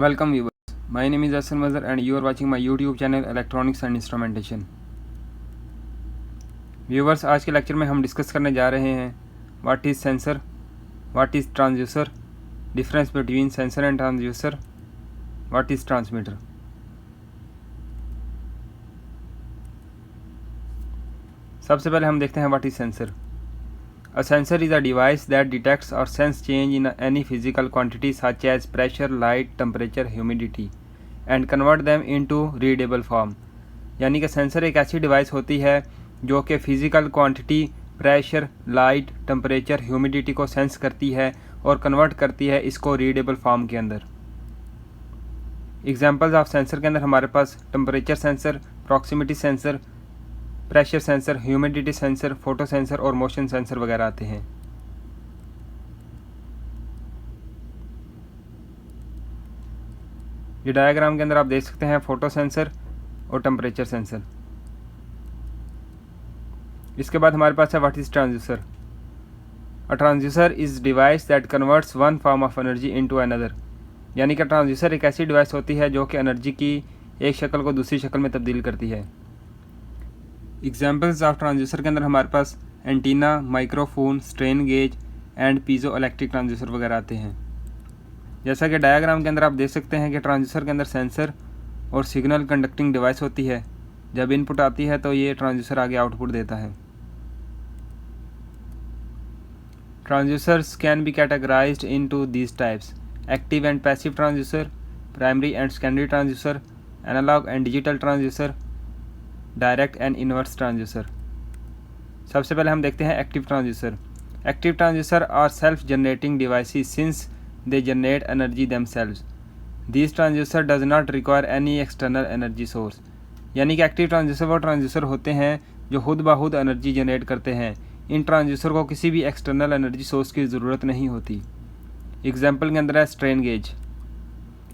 Welcome viewers. My name is Asan Mazhar and you are watching my YouTube channel Electronics and Instrumentation. Viewers, आज के lecture में हम discuss करने जा रहे हैं what is sensor, what is transducer, difference between sensor and transducer, what is transmitter. सबसे पहले हम देखते हैं what is sensor. A sensor is a device that detects or sense change in any physical quantity such as pressure, light, temperature, humidity and convert them into readable form। यानी कि sensor एक ऐसी device होती है जो कि physical quantity, pressure, light, temperature, humidity को sense करती है और कन्वर्ट करती है इसको रीडेबल फॉर्म के अंदर। एग्जांपल्स ऑफ सेंसर के अंदर हमारे पास temperature sensor, proximity sensor, pressure sensor, humidity sensor, photo sensor और मोशन सेंसर वगैरह आते हैं। ये डायग्राम के अंदर आप देख सकते हैं फोटो सेंसर और टेम्परेचर सेंसर। इसके बाद हमारे पास है what is transducer. A transducer is device that converts one form of energy into another. यानी कि ट्रांसड्यूसर एक ऐसी डिवाइस होती है जो कि एनर्जी की एक शक्ल को दूसरी शक्ल में तब्दील करती है। एग्जाम्पल्स ऑफ ट्रांसड्यूसर के अंदर हमारे पास antenna, microphone, strain gauge and piezo electric transducer वगैरह आते हैं। जैसा कि डायग्राम के अंदर आप देख सकते हैं कि ट्रांसड्यूसर के अंदर सेंसर और सिग्नल कंडक्टिंग डिवाइस होती है। जब इनपुट आती है तो ये ट्रांसड्यूसर आगे आउटपुट देता है। Transducers can be categorised into these types: active and passive transducer, primary and secondary transducer, analogue and digital transducer, direct and inverse transducer. सबसे पहले हम देखते हैं active transducer. Active transducer are self generating devices since they generate energy themselves. This transducer does not require any external energy source. यानी कि active transducer वो transducer होते हैं जो खुद ब खुद एनर्जी जनरेट करते हैं। इन ट्रांसड्यूसर को किसी भी एक्सटर्नल एनर्जी सोर्स की ज़रूरत नहीं होती। एग्जाम्पल के अंदर है स्ट्रेन गेज।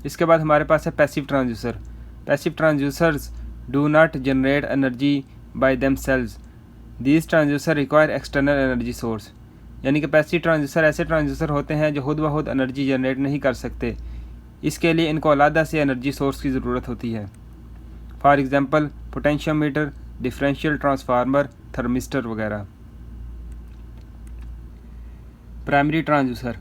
इसके बाद हमारे पास है passive transducer. Passive transducers do not generate energy by themselves. These transducer require external energy source। यानी कि पैसिव ट्रांसड्यूसर ऐसे ट्रांसड्यूसर होते हैं जो खुद ब खुद एनर्जी जनरेट नहीं कर सकते। इसके लिए इनको अलग से एनर्जी सोर्स की ज़रूरत होती है। For example potentiometer, differential transformer, thermistor वगैरह। Primary transducer.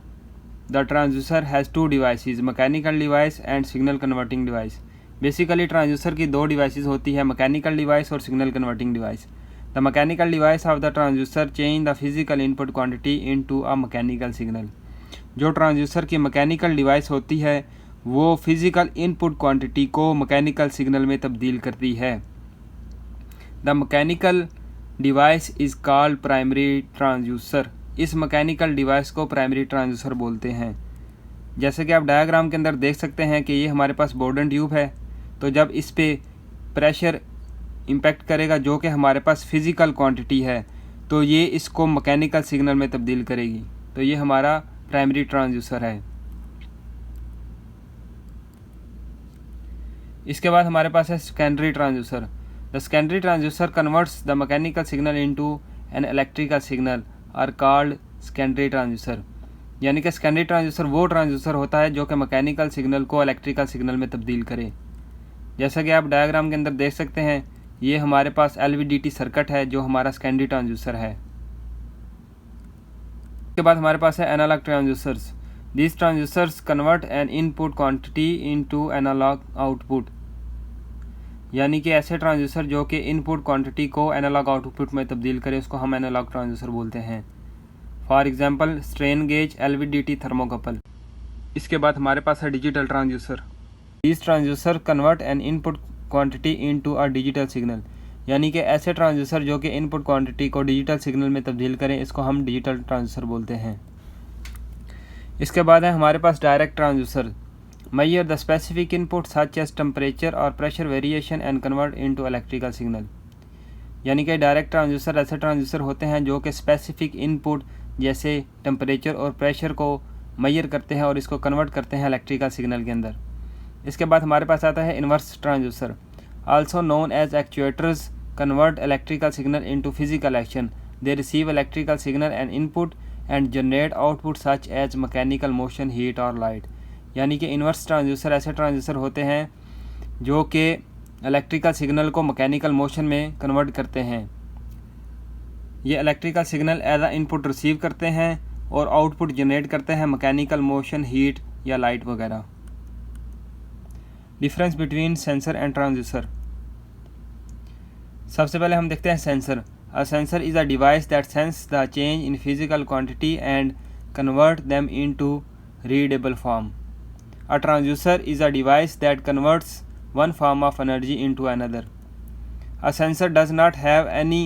The transducer has two devices, mechanical device and signal converting device. Basically transducer की दो डिवाइसेस होती है, मैकेनिकल डिवाइस और signal converting device. The mechanical device of the transducer change the physical input quantity into a mechanical signal. जो transducer की mechanical device होती है वो फिजिकल इनपुट क्वांटिटी को मैकेनिकल सिग्नल में तब्दील करती है। The mechanical device is called primary transducer. इस मैकेनिकल डिवाइस को प्राइमरी ट्रांसड्यूसर बोलते हैं। जैसे कि आप डायग्राम के अंदर देख सकते हैं कि ये हमारे पास बोर्डन ट्यूब है, तो जब इस पे प्रेशर इम्पैक्ट करेगा जो कि हमारे पास फिज़िकल क्वांटिटी है तो ये इसको मैकेनिकल सिग्नल में तब्दील करेगी। तो ये हमारा प्राइमरी ट्रांसड्यूसर है। इसके बाद हमारे पास है secondary transducer. The secondary transducer converts the mechanical signal into an electrical signal are called secondary transducer. यानी कि सेकेंडरी ट्रांसड्यूसर वो ट्रांसड्यूसर होता है जो कि मैकेनिकल सिग्नल को इलेक्ट्रिकल सिग्नल में तब्दील करे। जैसा कि आप डायग्राम के अंदर देख सकते हैं ये हमारे पास LVDT सर्किट है जो हमारा सेकेंडरी ट्रांसड्यूसर है। इसके बाद हमारे पास है analogue transducers. This transducers convert an input quantity into analogue output. यानी कि ऐसे ट्रांसड्यूसर जो कि इनपुट क्वांटिटी को एनालॉग आउटपुट में तब्दील करे उसको हम एनालॉग ट्रांसड्यूसर बोलते हैं। For example strain gauge, LVDT, thermocouple. इसके बाद हमारे पास है digital transducer. This transducer convert an input quantity into a digital signal. यानी कि ऐसे ट्रांसड्यूसर जो कि इनपुट क्वांटिटी को डिजिटल सिग्नल में तब्दील करें इसको हम डिजिटल ट्रांसड्यूसर बोलते हैं। इसके बाद है हमारे पास direct transducer. Measure the specific input such as temperature और pressure variation and convert into electrical signal. यानी कि डायरेक्ट ट्रांसड्यूसर ऐसे ट्रांसड्यूसर होते हैं जो कि स्पेसिफिक इनपुट जैसे टेम्परेचर और प्रेशर को मेजर करते हैं और इसको कन्वर्ट करते हैं इलेक्ट्रिकल सिग्नल के अंदर। इसके बाद हमारे पास आता है inverse transducer, also known as actuators convert electrical signal into physical action. They receive electrical signal and input and generate output such as mechanical motion, heat और लाइट। यानी कि इन्वर्स ट्रांसड्यूसर ऐसे ट्रांसड्यूसर होते हैं जो कि इलेक्ट्रिकल सिग्नल को mechanical motion में कन्वर्ट करते हैं। ये electrical signal as a input receive करते हैं और आउटपुट जनरेट करते हैं मैकेनिकल मोशन, हीट या लाइट वगैरह। Difference between sensor and transducer. सबसे पहले हम देखते हैं sensor. A sensor is a device that sense the change in physical quantity and convert them into readable form. A transducer is a device that converts one form of energy into another. A sensor does not have any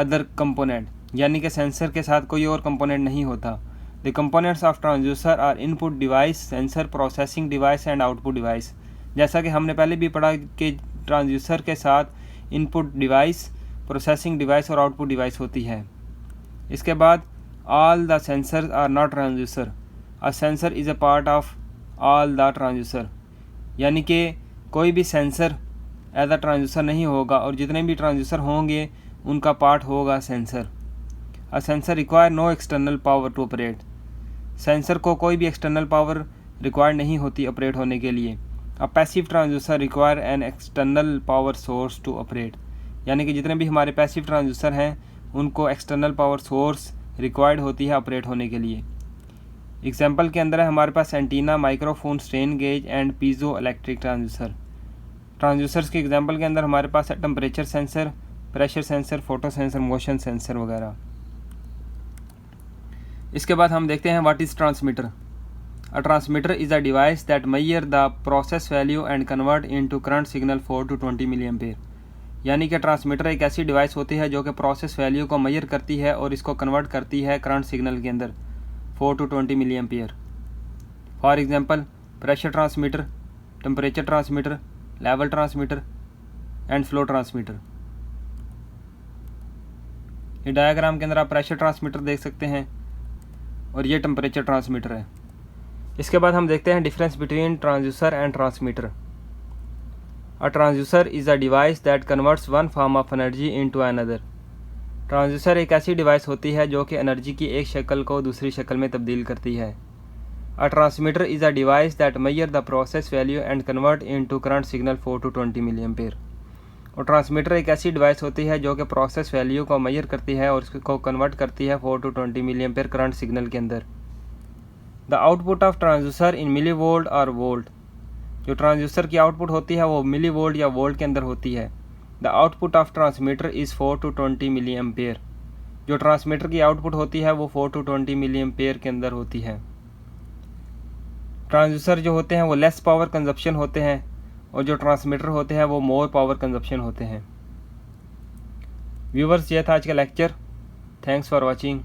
other component, यानी कि sensor के साथ कोई और component नहीं होता। The components of transducer are input device, sensor, processing device and output device। जैसा कि हमने पहले भी पढ़ा कि ट्रांसड्यूसर के साथ इनपुट डिवाइस, प्रोसेसिंग डिवाइस और आउटपुट डिवाइस होती है। इसके बाद all the sensors are not transducer. A sensor is a part of all the transducer, यानी कि कोई भी सेंसर एज अ ट्रांसड्यूसर नहीं होगा और जितने भी ट्रांसड्यूसर होंगे उनका पार्ट होगा sensor. A sensor require no external power to operate. Sensor को कोई भी एक्सटर्नल पावर रिक्वायर नहीं होती ऑपरेट होने के लिए। A passive transducer require an external power source to operate, यानी कि जितने भी हमारे पैसिव ट्रांसड्यूसर हैं उनको एक्सटर्नल पावर सोर्स रिक्वायर्ड होती है ऑपरेट होने के लिए। एग्जाम्पल के अंदर है हमारे पास antenna, microphone, strain gauge and piezo electric transducer. Transducers के एग्जांपल के अंदर हमारे पास है temperature sensor, pressure sensor, photo sensor, motion sensor वगैरह। इसके बाद हम देखते हैं what is transmitter. A transmitter is a device that measure the process value and convert into current signal 4 to 20 milliampere. यानी कि ट्रांसमीटर एक ऐसी डिवाइस होती है जो कि प्रोसेस वैल्यू को मेजर करती है और इसको कन्वर्ट करती है करंट सिग्नल के अंदर 4 to 20 milliampere. For example pressure transmitter, temperature transmitter, level transmitter and flow transmitter. ये डायग्राम के अंदर आप प्रेशर ट्रांसमीटर देख सकते हैं और ये टेम्परेचर ट्रांसमीटर है। इसके बाद हम देखते हैं difference between transducer and transmitter. A transducer is a device that converts one form of energy into another. Transducer एक ऐसी डिवाइस होती है जो कि एनर्जी की एक शक्ल को दूसरी शक्ल में तब्दील करती है। A transmitter is a device that measure the process value and convert into current signal 4 to 20 milliampere. और ट्रांसमीटर एक ऐसी डिवाइस होती है जो कि प्रोसेस वैल्यू को मेजर करती है और उसको कन्वर्ट करती है 4 to 20 मिलीएम्पेयर करंट सिग्नल के अंदर। The output of transducer in millivolt और वोल्ट। जो ट्रांसड्यूसर की आउटपुट होती है वो मिली वोल्ट या वोल्ट के अंदर होती है। The output of transmitter is 4 to 20 milliampere. जो ट्रांसमीटर की आउटपुट होती है वो 4 to 20 मिलीएम्पेयर के अंदर होती है। ट्रांसड्यूसर जो होते हैं वो लेस पावर कंजप्शन होते हैं और जो ट्रांसमीटर होते हैं वो मोर पावर कंजप्शन होते हैं। व्यूवर्स, ये था आज का लेक्चर। Thanks for watching.